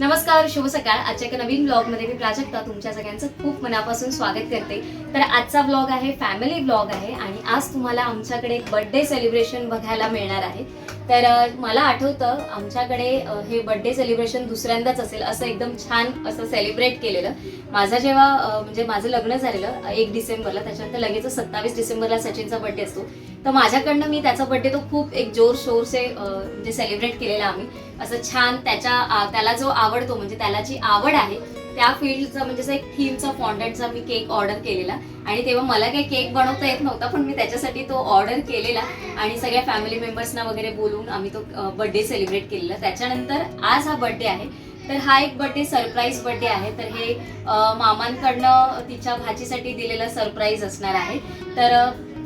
नमस्कार, शुभ सकाळ. आजच्या एका नवीन ब्लॉगमध्ये मी प्राजक्ता तुमच्या सगळ्यांचं खूप मनापासून स्वागत करते. तर आजचा ब्लॉग आहे फॅमिली ब्लॉग आहे आणि आज तुम्हाला आमच्याकडे एक बर्थडे सेलिब्रेशन बघायला मिळणार आहे. तर मला आठवतं आमच्याकडे हे बर्थडे सेलिब्रेशन दुसऱ्यांदाच असेल असं एकदम छान असं सेलिब्रेट केलेलं. माझा जेव्हा म्हणजे माझं लग्न झालेलं 1 डिसेंबरला, त्याच्यानंतर लगेच 27 डिसेंबरला सचिनचा बर्थडे असतो. तर माझ्याकडनं मी त्याचा बर्थडे तो खूप एक जोर शोर से म्हणजे सेलिब्रेट केलेला आम्ही. असं छान त्याला जो आवडतो म्हणजे त्याला जी आवड आहे त्या फील्डचा म्हणजे असं एक थीमचा फॉन्डंटचा मी केक ऑर्डर केलेला. आणि तेव्हा मला काही केक बनवता येत नव्हता, पण मी त्याच्यासाठी तो ऑर्डर केलेला आणि सगळ्या फॅमिली मेंबर्सना वगैरे बोलून आम्ही तो बर्थडे सेलिब्रेट केलेला. त्याच्यानंतर आज हा बर्थडे आहे. तर हा एक बर्थडे सरप्राईज बर्थडे आहे. तर हे मामांकडनं तिच्या भाचीसाठी दिलेलं सरप्राईज असणार आहे. तर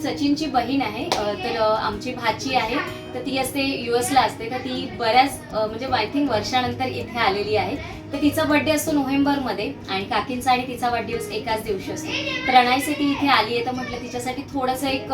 सचिनची बहीण आहे, तर आमची भाची आहे, तर ती असते US ला असते. तर ती बऱ्याच म्हणजे आय थिंक वर्षानंतर इथे आलेली आहे. तर तिचा बर्थडे असतो नोव्हेंबरमध्ये आणि काकींचा आणि तिचा वाढदिवस एकाच दिवशी असतो. तर अनायसे ती इथे आली आहे, तर म्हटलं तिच्यासाठी थोडंसं एक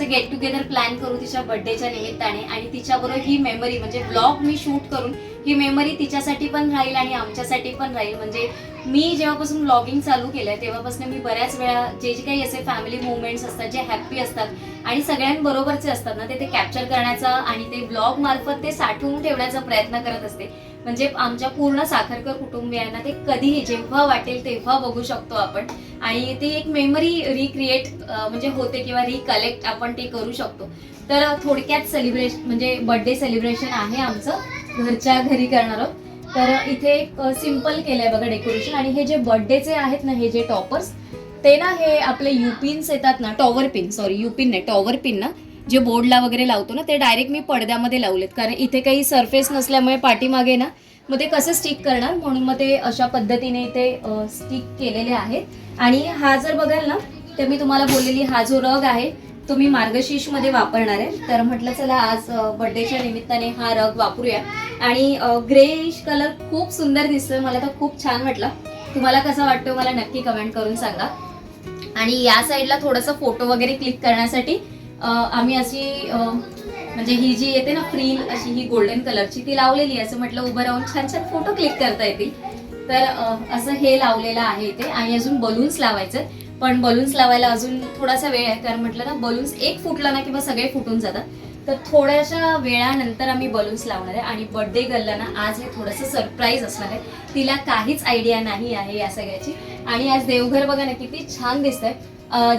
गेट टुगेदर प्लॅन करू तिच्या बर्थडेच्या निमित्ताने आणि तिच्याबरोबर ही मेमरी म्हणजे ब्लॉग मी शूट करून ही मेमरी तिच्यासाठी पण राहील आणि आमच्यासाठी पण राहील. म्हणजे मी जेव्हापासून ब्लॉगिंग चालू केलंय तेव्हापासून मी बऱ्याच वेळा जे काही असे फॅमिली मुवमेंट्स असतात जे हॅप्पी असतात आणि सगळ्यांबरोबरचे असतात ना, ते कॅप्चर करण्याचा आणि ते ब्लॉग मार्फत ते साठवून ठेवण्याचा प्रयत्न करत असते. म्हणजे आमच्या पूर्ण साखरकर कुटुंबियांना ते कधीही जेव्हा वाटेल तेव्हा बघू शकतो आपण आणि ते एक मेमरी रिक्रिएट म्हणजे होते किंवा रिकलेक्ट आपण ते करू शकतो. तर थोडक्यात सेलिब्रेशन म्हणजे बर्थडे सेलिब्रेशन आहे आमचं घरच्या घरी करणार आहोत. तर इथे एक सिम्पल केलंय बघा डेकोरेशन. आणि हे जे बर्थडेचे आहेत ना, हे जे टॉपर्स ते ना हे आपले युपिन्स येतात ना, टॉवर पिन ना जे बोर्डला वगैरे लावतो ना, ते डायरेक्ट मी पडद्यामध्ये लावलेत. कारण इथे काही सरफेस नसल्यामुळे पाठीमागे ना मग ते कसं स्टिक करणार, म्हणून मग ते अशा पद्धतीने ते स्टिक केलेले आहेत. आणि हा जर बघाल ना तर मी तुम्हाला बोललेली हा जो रग आहे तो मी मार्गशीर्ष मध्ये वापरणार आहे. तर म्हटलं चला आज बर्थडेच्या निमित्ताने हा रग वापरूया. आणि ग्रेइश कलर खूप सुंदर दिसतोय, मला तर खूप छान वाटलं. तुम्हाला कसा वाटतो मला नक्की कमेंट करून सांगा. आणि या साईडला थोडंसं फोटो वगैरे क्लिक करण्यासाठी आम्ही अशी म्हणजे ही जी येते ना फ्रील अशी ही गोल्डन कलरची ती लावलेली. असं म्हटलं उभं राहून छान छान फोटो क्लिक करता येतील. तर असं हे लावलेलं आहे इथे. आणि अजून बलून्स लावायचे, पण बलून्स लावायला अजून थोडासा वेळ आहे. कारण म्हटलं ना बलून्स एक फुटला ना किंवा सगळे फुटून जातात. तर थोड्याशा वेळानंतर आम्ही बलून्स लावणार आहे. आणि बर्थडे गर्लला ना आज हे थोडंसं सरप्राईज असणार आहे. तिला काहीच आयडिया नाही आहे या सगळ्याची. आणि आज देवघर बघा ना किती छान दिसतंय.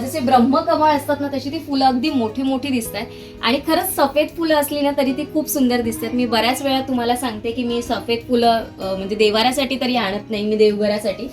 जसे ब्रह्मकमळ असतात ना तशी ती फुलं अगदी मोठी मोठी दिसत आहेत. आणि खरंच सफेद फुलं असली ना तरी ती खूप सुंदर दिसतात. मी बऱ्याच वेळा तुम्हाला सांगते की मी सफेद फुलं म्हणजे देवाऱ्यासाठी तरी आणत नाही मी देवघरासाठी,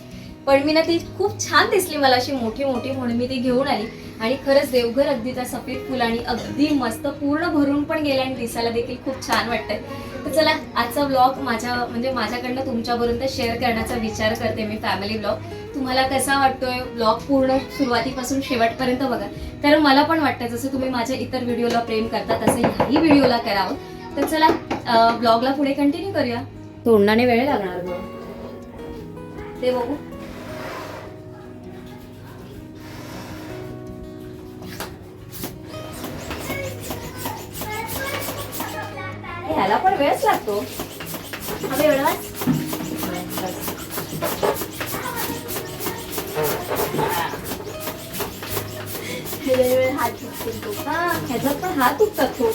पण मी ना ती खूप छान दिसली मला अशी मोठी मोठी, म्हणून मी ती घेऊन आली. आणि खरंच देवघर अगदी त्या सफेद फुलांनी अगदी मस्त पूर्ण भरून पण गेले आणि दिसायला देखील खूप छान वाटतंय. तर चला आजचा ब्लॉग माझ्याकडनं तुमच्यापर्यंत शेअर करण्याचा विचार करते मी. फॅमिली ब्लॉग तुम्हाला कसा वाटतोय, ब्लॉग पूर्ण सुरुवातीपासून शेवटपर्यंत बघा. कारण मला पण वाटतं जसं तुम्ही माझ्या इतर व्हिडिओला प्रेम करता तसं ह्याही व्हिडिओला करावं. तर चला ब्लॉगला पुढे कंटिन्यू करूया. तोंडाने वेळ लागणार मग ते बघू. ह्याला पण वेळच लागतो. अबे एवढा हात चुकतो. हा ह्याच्यात पण हात दुखतात खूप.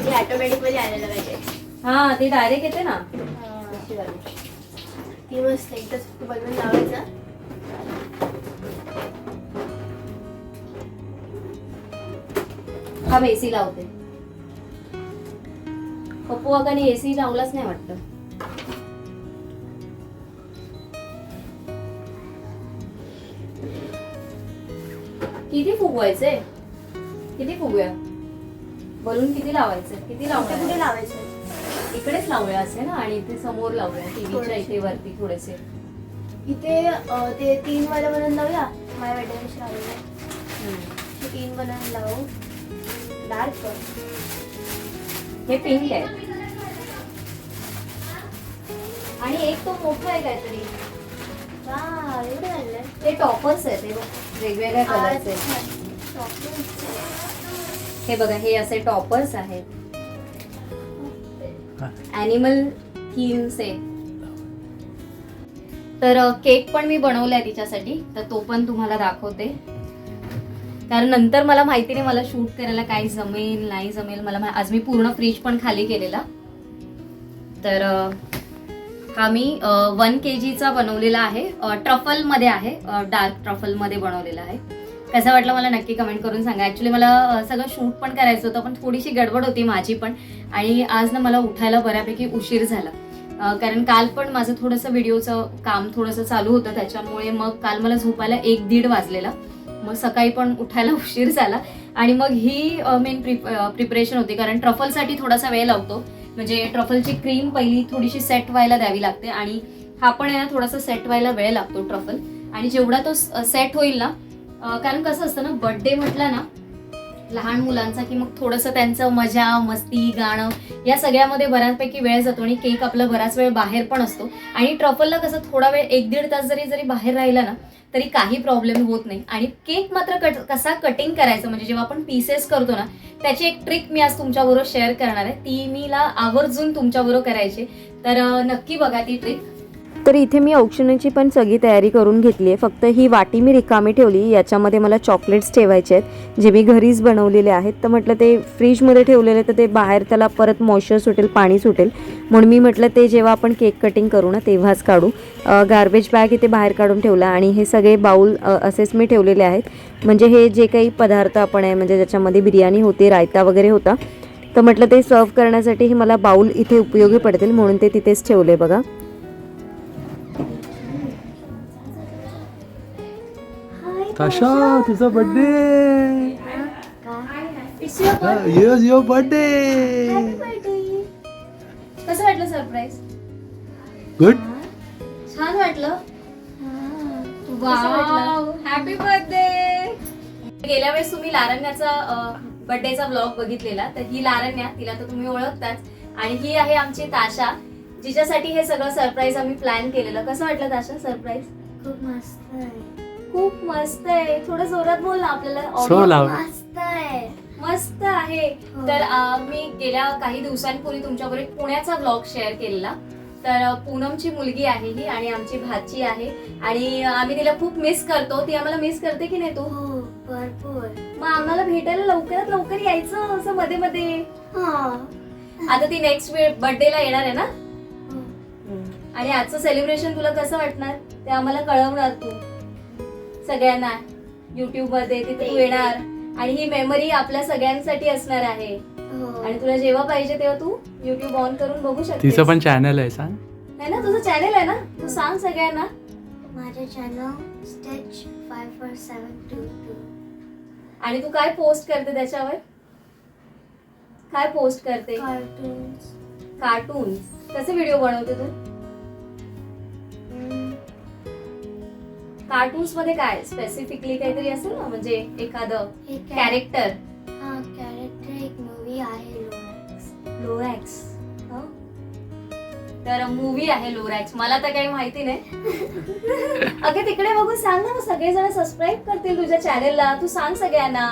ते ऑटोमॅटिक मध्ये आलेलं पाहिजे. हा ते डायरेक्ट येते ना. ती मस्त एकदाच बनवून लावायचं. हा एसी लावते. पप्पू काकाने एसी लावलाच नाही वाटतं. किती फुगवायचे, किती फुगूया, बलून किती लावायचे, किती कुठे लावूया. लावायचं? इकडेच लावूया असे ना आणि इथे समोर लावूया टीव्हीच्या इथे वरती थोडेसे. इथे ते 3 वाला बनवून लावूया. माझ्या वेटेशी लावूया. 3 बनवून लावू. डार्क हे पिंक आहे आणि एक तो मोठा आहे काहीतरी. एवढं झालंय. ते टॉपर्स आहेत, ते वेगवेगळ्या कलरचे. हे बघा हे असे टॉपर्स आहेत. ॲनिमल थीम से. तर केक पण मी बनवलाय तिच्यासाठी, तर तो पण तुम्हाला दाखवते. कारण नंतर मला माहिती नाही मला शूट करायला काय जमेल नाही जमेल. मला आज मी पूर्ण फ्रीज पण खाली केलेला. तर हा मी 1 kgचा बनवलेला आहे. ट्रफलमध्ये आहे, डार्क ट्रफलमध्ये बनवलेला आहे. कसा वाटला मला नक्की कमेंट करून सांगा. ॲक्च्युली मला सगळं शूट पण करायचं होतं, पण थोडीशी गडबड होती माझी पण. आणि आज ना मला उठायला बऱ्यापैकी उशीर झाला. कारण काल पण माझं थोडंसं व्हिडिओचं काम थोडंसं चालू होतं, त्याच्यामुळे मग काल मला झोपायला 1-1:30 वाजलेला. मग सकाळी पण उठायला उशीर झाला. आणि मग ही मेन प्रिपरेशन होती, कारण ट्रफलसाठी थोडासा वेळ लागतो. म्हणजे ट्रफलची क्रीम पहिली थोडीशी सेट व्हायला द्यावी लागते, आणि हा पण आहे ना थोडासा सेट व्हायला वेळ लागतो ट्रफल. आणि जेवढा तो सेट होईल ना, कारण कसं असतं ना, बर्थडे म्हटलं ना लहान मुलांचा की मग थोडंसं त्यांचं मजा मस्ती गाणं या सगळ्यामध्ये बऱ्यापैकी वेळ जातो. आणि केक आपला बराच वेळ बाहेर पण असतो. आणि ट्रफलला कसं थोडा वेळ 1-1.5 तास जरी बाहेर राहिला ना तरी काही प्रॉब्लेम होत नाही. आणि केक मात्र कसा कटिंग करायचं, म्हणजे जेव्हा आपण पीसेस करतो ना, त्याची एक ट्रिक मी आज तुमच्याबरोबर शेअर करणार आहे. ती मीला आवर्जून तुमच्याबरोबर करायची, तर नक्की बघा ती ट्रिक. तर इथे मी औक्षणाची पण सगळी तयारी करून घेतली आहे. फक्त ही वाटी मी रिकामी ठेवली. याच्यामध्ये मला चॉकलेट्स ठेवायचे आहेत, जे मी घरीच बनवलेले आहेत. तर म्हटलं ते फ्रीजमध्ये ठेवलेले तर ते बाहेर त्याला परत मॉइश्चर सुटेल, पाणी सुटेल, म्हणून मी म्हटलं ते जेव्हा आपण केक कटिंग करू ना तेव्हाच काढू. गार्बेज बॅग इथे बाहेर काढून ठेवला. आणि हे सगळे बाउल असेच मी ठेवलेले आहेत. म्हणजे हे जे काही पदार्थ आपण आहे, म्हणजे ज्याच्यामध्ये बिर्याणी होती, रायता वगैरे होता, तर म्हटलं ते सर्व करण्यासाठी हे मला बाउल इथे उपयोगी पडतील, म्हणून ते तिथेच ठेवले. बघा ताशा, तुझा बर्थडे. It's your birthday. कसं वाटलं सरप्राईज? गुड. छान वाटलं. Wow, happy birthday. गेल्या वेळेस तुम्ही लारण्याचा बर्थडेचा व्लॉग बघितलेला, तर ही लारण्या, तिला तर तुम्ही ओळखताच. आणि ही आहे आमची ताशा, जिच्यासाठी हे सगळं सरप्राईज आम्ही प्लॅन केलेलं. कसं वाटलं ताशा सरप्राईज? खूप मस्त आहे. खूप मस्त आहे. थोडं जोरात बोल ना, आपल्याला So audio- loud. मस्त आहे. मस्त आहे. हो. तर मी गेल्या काही दिवसांपूर्वी तुमच्याबरोबर एक पुण्याचा ब्लॉग शेअर केलेला. तर पूनमची मुलगी आहे ही, आणि आमची भाची आहे. आणि आम्ही तिला खूप मिस करतो. ती आम्हाला मिस करते की नाही तू? हो, भरपूर. मग आम्हाला भेटायला लवकरात लवकर यायचं असं मध्ये मध्ये. हा. आता ती नेक्स्ट बर्थडेला येणार आहे ना. हो. आणि आजचं सेलिब्रेशन तुला कसं वाटणार ते आम्हाला कळवणार तू सगळ्यांना. युट्यूब मध्ये तिथे तू येणार, आणि ही मेमरी आपल्या सगळ्यांसाठी असणार आहे. हो. आणि तुला जेव्हा पाहिजे तेव्हा तू युट्यूब ऑन करून बघू शकते. तिचं पण चॅनल आहे, सांग. आहे ना, तुझं चॅनल आहे ना, तू सांग सगळ्यांना. माझे चॅनल स्टिच 54722. आणि तू काय पोस्ट करते त्याच्यावर? काय पोस्ट करते? कार्टून्स. कार्टून. कसे व्हिडिओ बनवते तू? कार्टून्स मध्ये काय स्पेसिफिकली काहीतरी असेल ना, म्हणजे एखादं कॅरेक्टर. हा, कॅरेक्टर एक मूवी आहे लोरॅक्स. तर मूवी आहे लोरॅक्स. मला तर काही माहिती नाही. अगं तिकडे बघून सांग ना, मग सगळेजण सबस्क्राईब करतील तुझ्या चॅनेलला. तू सांग सगळ्यांना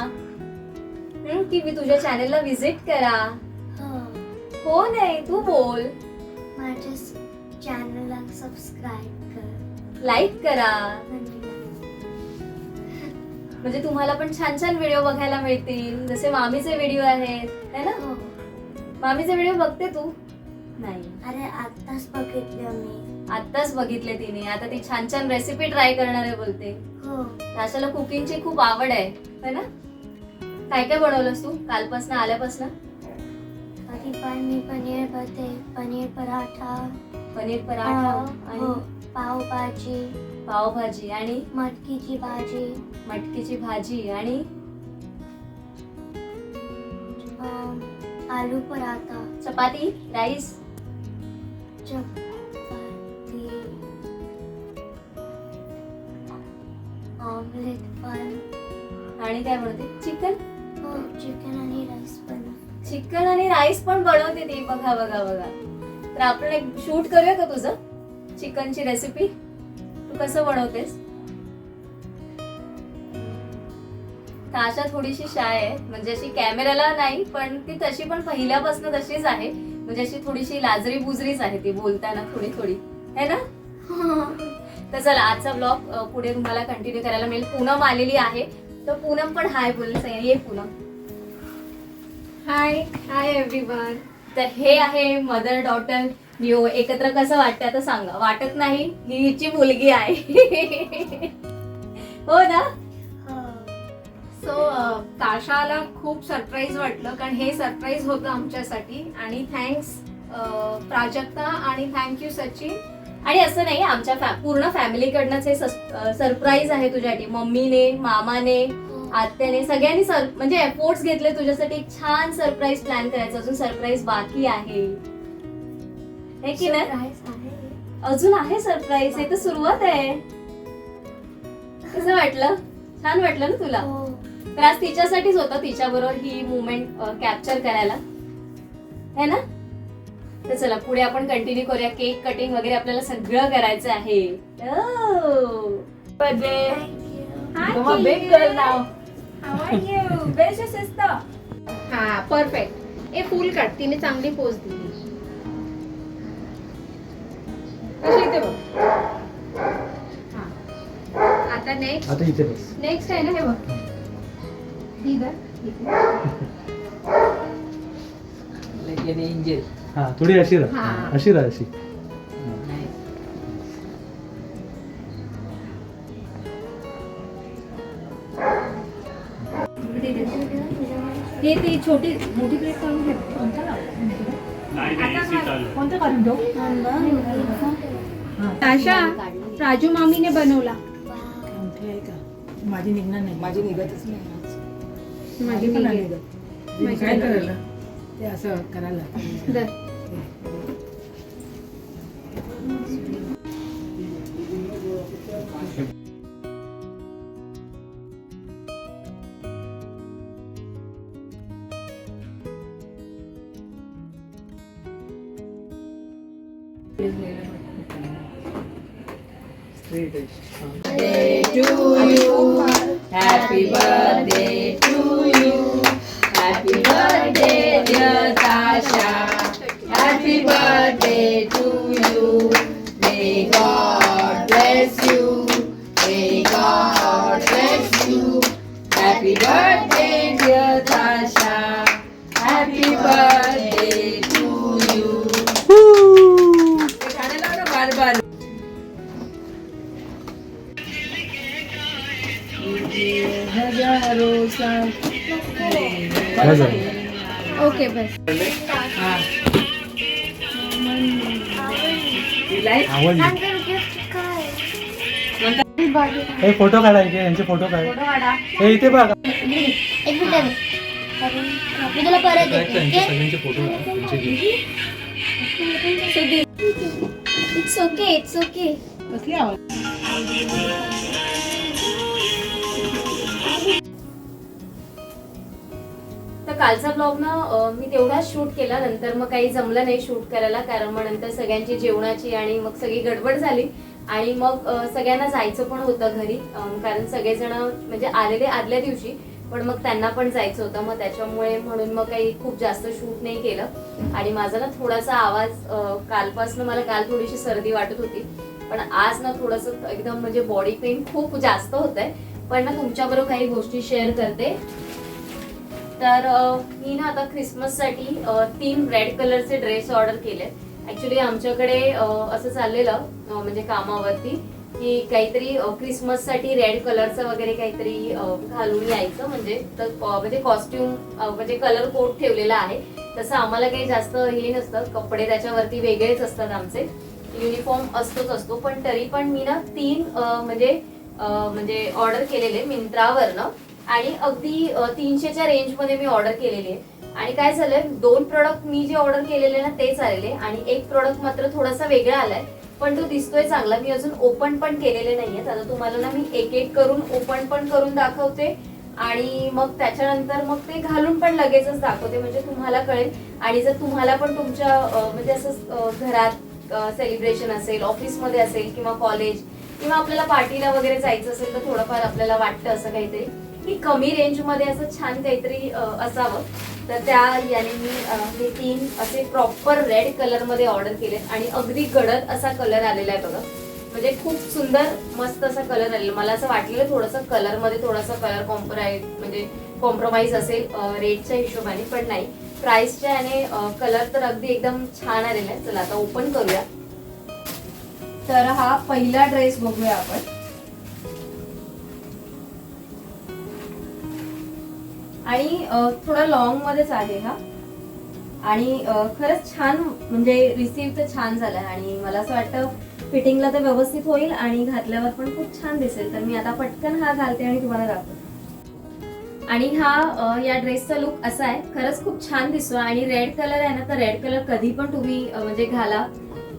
की मी तुझ्या चॅनेलला व्हिजिट करा. हो नाही, तू बोल. माझ्या चॅनलला सबस्क्राईब कर, लाईक करा, म्हणजे तुम्हाला पण छान छान व्हिडिओ बघायला मिळतील. जसे मामीचे व्हिडिओ आहेत, है ना? हो. मामीचे व्हिडिओ बघते तू? नाही, अरे आत्ताच बघितलं मी. आत्ताच बघितले तिने. आता ती छान छान रेसिपी ट्राय करणार आहे बोलते. हो. ताशाला कुकिंगची खूप आवड आहे, है ना? काय काय बनवलंस तू कालपासून आल्यापासून? कधी पण मी पनीर बनते, पनीर पराठा, पनीर पराठा हो, आणि पावभाजी, पावभाजी आणि मटकीची भाजी, मटकीची भाजी आणि आलू पराठा, चपाती, राईस, चपाती, ऑमलेट पण. आणि काय बनवते? चिकन. हो, चिकन आणि राईस पण. चिकन आणि राईस पण बनवते ती. बघा बघा बघा. तर आपण एक शूट करूया का तुझं चिकनची रेसिपी? तू कसं बनवतेस? ताशा थोडीशी शाय आहे, म्हणजे अशी कॅमेराला नाही, पण ती तशी पण पहिल्यापासून तशीच आहे. म्हणजे अशी थोडीशी लाजरी बुजरीच आहे ती बोलताना थोडी थोडी है ना. तर चला आजचा ब्लॉग पुढे तुम्हाला कंटिन्यू करायला मिळेल. पूनम आलेली आहे तर पूनम पण हाय बोल. ये पूनम. हाय हाय एव्हरीवन. तर हे आहे मदर डॉटर न्यू एकत्र. कसं वाटतं आता सांगा. वाटत नाही ही हिची मुलगी आहे. हो ना. सो ताशाला खूप सरप्राईज वाटलं कारण हे सरप्राईज होतं आमच्यासाठी आणि थँक्स प्राजक्ता आणि थँक्यू सचिन. आणि असं नाही आमच्या पूर्ण फॅमिलीकडनंच हे सरप्राईज आहे तुझ्यासाठी. मम्मीने, मामाने, आत्याने सगळ्यांनी म्हणजे एफोर्ट्स घेतले तुझ्यासाठी एक छान सरप्राईज प्लॅन करायचं. अजून सरप्राईज बाकी आहे हे की नाही. अजून आहे सरप्राईज. हे तर सुरुवात आहे. कसं वाटलं. छान वाटलं ना तुला. तर आज तिच्यासाठीच होतं तिच्याबरोबर ही मुवमेंट कॅप्चर करायला है ना. तर चला पुढे आपण कंटिन्यू करूया. केक कटिंग वगैरे आपल्याला सगळं करायचं आहे. Big girl now. How are you where is your sister. हा परफेक्ट. ए फुल काढ. तिने चांगली पोज दिली. कशी इथे बघ. हा. आता नेक्स्ट आता इथे बस. नेक्स्ट आहे ना हे बघ. एंजल. हा थोडी अशी राहा. हा. अशी राहा अशी. हे ती छोटी मोठी प्लेट काढून घे. कोणतं काढून देऊ. ताशा राजू मामीने बनवला. माझी निघणार नाही. माझी निघतच नाही आज. माझी पण नाही निघेल. निघत. ते काय करायला ते असं करायला. दर. Birthday to you. Happy birthday to you. Happy birthday dear Tasha. Happy birthday to you. May God bless you. May God bless you. Happy birthday dear Tasha. Happy birthday to you. गाणं लाव ना बार बार. हजारों साल. काय झालं. Okay बस. हाँ. You like? आवडली. हे फोटो काढायचे यांचे फोटो काढ. हे इथे बघा. एक मिनिट मी तुला परत देते. त्यांचे सगळ्यांचे फोटो काढ. It's okay it's okay. कसली आवड. तर कालचा ब्लॉग ना मी तेवढाच शूट केला. नंतर मग काही जमलं नाही शूट करायला कारण मग नंतर सगळ्यांची जेवणाची आणि मग सगळी गडबड झाली आणि मग सगळ्यांना जायचं पण होतं घरी कारण सगळेजण म्हणजे आलेले आदल्या दिवशी पण मग त्यांना पण जायचं होतं. मग त्याच्यामुळे म्हणून मग काही खूप जास्त शूट नाही केलं आणि माझा ना थोडासा आवाज कालपासून मला काल थोडीशी सर्दी वाटत होती पण आज ना थोडंसं एकदम म्हणजे बॉडी पेन खूप जास्त होत आहे. पण ना तुमच्याबरोबर काही गोष्टी शेअर करते. तर मी ना आता क्रिसमससाठी 3 रेड कलरचे ड्रेस ऑर्डर केले. ऍक्च्युली आमच्याकडे असं चाललेलं म्हणजे कामावरती की काहीतरी क्रिसमससाठी रेड कलरचं वगैरे काहीतरी घालून यायचं म्हणजे कॉस्ट्युम म्हणजे कलर कोड ठेवलेला आहे. तसं आम्हाला काही जास्त हे नसतं. कपडे त्याच्यावरती वेगळेच असतात आमचे. युनिफॉर्म असतोच असतो पण तरी पण मी ना 3 म्हणजे ऑर्डर केलेले मिंत्रावरनं आणि अगदी 300च्या रेंजमध्ये मी ऑर्डर केलेली आहे. आणि काय झालंय 2 प्रोडक्ट मी जे ऑर्डर केलेले ना तेच आलेले आणि एक प्रोडक्ट मात्र थोडासा वेगळा आलाय पण तो दिसतोय चांगला. मी अजून ओपन पण केलेले नाहीये. आता तुम्हाला ना मी एक एक करून ओपन पण करून दाखवते आणि मग त्याच्यानंतर मग ते घालून पण लगेचच दाखवते म्हणजे तुम्हाला कळेल. आणि जर तुम्हाला पण तुमच्या म्हणजे असं घरात सेलिब्रेशन असेल, ऑफिसमध्ये असेल किंवा कॉलेज किंवा आपल्याला पार्टीला वगैरे जायचं असेल तर थोडंफार आपल्याला वाटतं असं काहीतरी की कमी रेंजमध्ये असं छान काहीतरी असावं. तर त्या याने मी हे 3 असे प्रॉपर रेड कलरमध्ये ऑर्डर केलेत आणि अगदी गडद असा कलर आलेला आहे बघा. म्हणजे खूप सुंदर मस्त असा कलर आलेला. मला असं वाटलेलं थोडंसं कलरमध्ये थोडासा कलर कॉम्प्रोमाइज असेल रेटच्या हिशोबाने, पण नाही. प्राइसच्या आणि कलर तर अगदी एकदम छान आलेला आहे. चला आता ओपन करूया. तर हा पहिला ड्रेस बघूया आपण. आणि थोडा लॉंग मध्येच आहे हा आणि खरंच छान म्हणजे रिसीव्ह तर छान झालाय आणि मला असं वाटतं फिटिंगला तर व्यवस्थित होईल आणि घातल्यावर पण खूप छान दिसेल. तर मी आता पटकन हा घालते आणि तुम्हाला दाखवते. आणि हा या ड्रेसचा लुक असा आहे. खरंच खूप छान दिसतो आणि रेड कलर आहे ना, तर रेड कलर कधी पण तुम्ही म्हणजे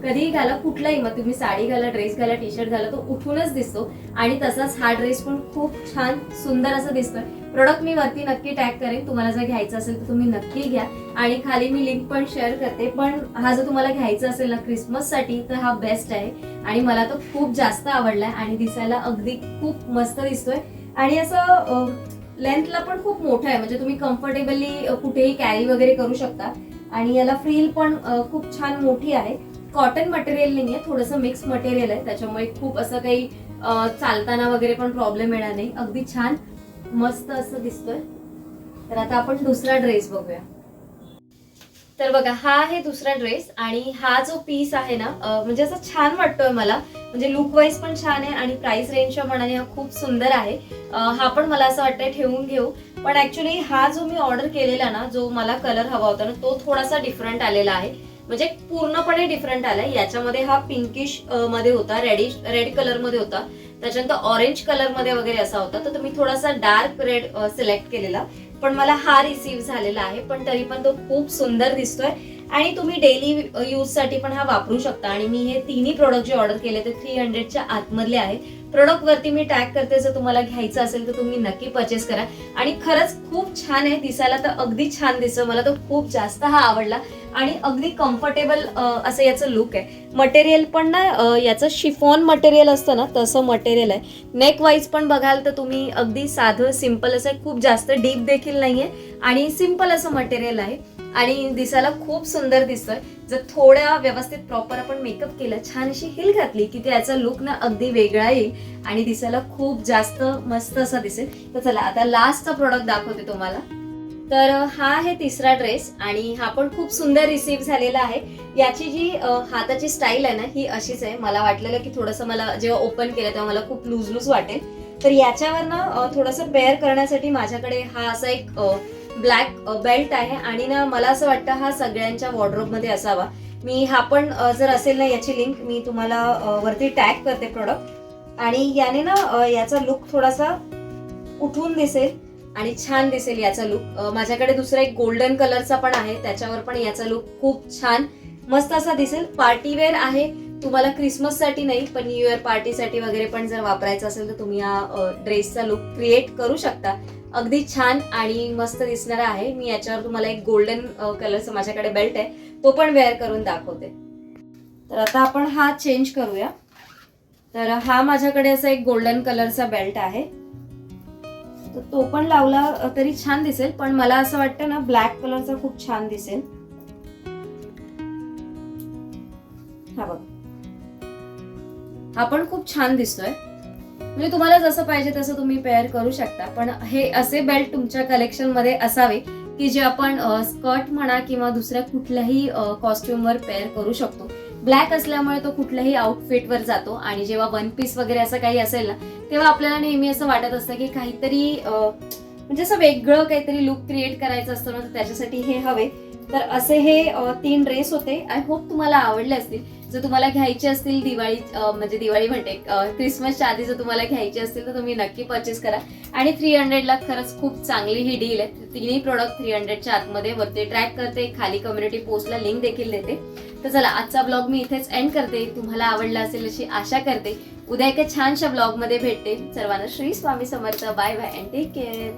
कधीही घाला, कुठलाही, मग तुम्ही साडी घाला, ड्रेस घाला, टी शर्ट घाला, तो उठूनच दिसतो. आणि तसाच हा ड्रेस पण खूप छान सुंदर असं दिसतोय. प्रोडक्ट मी वरती नक्की टॅग करेन, तुम्हाला जर घ्यायचं असेल तर तुम्ही नक्की घ्या आणि खाली मी लिंक पण शेअर करते. पण हा जर तुम्हाला घ्यायचा असेल ना क्रिसमस साठी तर हा बेस्ट आहे आणि मला तो खूप जास्त आवडलाय आणि दिसायला अगदी खूप मस्त दिसतोय आणि असं लेंथला पण खूप मोठा आहे. म्हणजे तुम्ही कम्फर्टेबली कुठेही कॅरी वगैरे करू शकता आणि याला फ्रील पण खूप छान मोठी आहे. कॉटन मटेरियल नाहीये, थोडंसं मिक्स मटेरियल आहे, त्याच्यामुळे खूप असं काही चालताना वगैरे पण प्रॉब्लेम येणार नाही. अगदी छान मस्त असं दिसतोय. तर आता आपण दुसरा ड्रेस बघूया. तर बघा हा आहे दुसरा ड्रेस आणि हा जो पीस आहे ना म्हणजे असं छान वाटतोय मला. म्हणजे लुक वाईज पण छान आहे आणि प्राइस रेंजच्या मनाने हा खूप सुंदर आहे. हा पण मला असं वाटतंय ठेवून घेऊ. पण ऍक्च्युली हा जो मी ऑर्डर केलेला ना, जो मला कलर हवा होता ना, तो थोडासा डिफरंट आलेला आहे. म्हणजे पूर्णपणे डिफरंट आलाय. याच्यामध्ये हा पिंकिश मध्ये होता, रेड कलर मध्ये होता, त्याच्यानंतर ऑरेंज कलर मध्ये वगैरे असा होता. तर तुम्ही थोडासा डार्क रेड सिलेक्ट केलेला, पण मला हा रिसीव्ह झालेला आहे. पण तरी पण तो खूप सुंदर दिसतोय आणि तुम्ही डेली यूज साठी पण हा वापरू शकता. आणि मी हे तिन्ही प्रोडक्ट जे ऑर्डर केले ते 300च्या आतमधले आहेत. प्रोडक्ट वरती मी टॅग करते, जर तुम्हाला घ्यायचं असेल तर तुम्ही नक्की परचेस करा. आणि खरंच खूप छान आहे, दिसायला तर अगदी छान दिसतो. मला तो खूप जास्त हा आवडला आणि अगदी कम्फर्टेबल असं याचं लुक आहे. मटेरियल पण ना याचं शिफॉन मटेरियल असतं ना तसं मटेरियल आहे. नेक वाईज पण बघाल तर तुम्ही अगदी साधं सिंपल असं, खूप जास्त डीप देखील नाहीये आणि सिंपल असं मटेरियल आहे आणि दिसायला खूप सुंदर दिसतोय. जर थोड्या व्यवस्थित प्रॉपर आपण मेकअप केलं, छान अशी हिल घातली की त्याचा लुक ना अगदी वेगळा येईल आणि दिसायला खूप जास्त मस्त असा दिसेल. तर चला आता लास्टचा प्रोडक्ट दाखवते तुम्हाला. तर हा आहे तिसरा ड्रेस आणि हा पण खूप सुंदर रिसीव्ह झालेला आहे. याची जी हाताची स्टाईल आहे ना ही अशीच आहे. मला वाटलेलं की थोडंसं मला जेव्हा ओपन केलं तेव्हा मला खूप लूज लूज वाटेल, तर याच्यावर ना थोडंसं पेअर करण्यासाठी माझ्याकडे हा असा एक ब्लॅक बेल्ट आहे आणि ना मला असं वाटतं हा सगळ्यांच्या वॉर्डरोब मध्ये असावा. मी हा पण जर असेल ना याची लिंक मी तुम्हाला वरती टॅग करते प्रोडक्ट. आणि याने ना याचा लुक थोडासा उठून दिसेल आणि छान दिसेल याचा लुक. माझ्याकडे दुसरा एक गोल्डन कलरचा पण आहे, त्याच्यावर पण याचा लुक खूप छान मस्त असा दिसेल. पार्टीवेअर आहे, तुम्हाला क्रिसमस साठी नाही पण न्यू इयर पार्टीसाठी वगैरे पण जर वापरायचं असेल तर तुम्ही या ड्रेसचा लुक क्रिएट करू शकता. अगदी छान आणि मस्त दिसणारा आहे. मी याच्यावर तुम्हाला एक गोल्डन कलरचा माझ्याकडे बेल्ट आहे, तो पण वेअर करून दाखवते. तर आता आपण हा चेंज करूया. तर हा माझ्याकडे असा एक गोल्डन कलरचा बेल्ट आहे, तर तो पण लावला तरी छान दिसेल, पण मला असं वाटतं ना ब्लॅक कलरचा खूप छान दिसेल. हा बघ, हा पण खूप छान दिसतोय. म्हणजे तुम्हाला जसं पाहिजे तसं तुम्ही पेअर करू शकता. पण हे असे बेल्ट तुमच्या कलेक्शन मध्ये असावे की जे आपण स्कर्ट म्हणा किंवा दुसऱ्या कुठल्याही कॉस्ट्युमवर पेअर करू शकतो. ब्लॅक असल्यामुळे तो कुठल्याही आउटफिटवर जातो आणि जेव्हा वन पीस वगैरे असं काही असेल ना तेव्हा आपल्याला नेहमी असं वाटत असतं की काहीतरी म्हणजे असं वेगळं काहीतरी लुक क्रिएट करायचं असतं ना, तर त्याच्यासाठी हे हवे. तर असे हे 3 ड्रेस होते. आय होप तुम्हाला आवडले असतील. जर तुम्हाला घ्यायचे असतील दिवाळी म्हणते क्रिसमसच्या आधी जर तुम्हाला घ्यायचे असतील तर तुम्ही नक्की परचेस करा. आणि 300ला खरंच खूप चांगली ही डील आहे. तिन्ही प्रोडक्ट 300च्या आतमध्ये वरती ट्रॅक करते, खाली कम्युनिटी पोस्टला लिंक देखील देते. तर चला आजचा ब्लॉग मी इथेच एंड करते. तुम्हाला आवडला असेल अशी आशा करते. उद्या एका छानशा ब्लॉग मध्ये भेटते. सर्वांना Shri Swami Samarth. Bye bye and take care.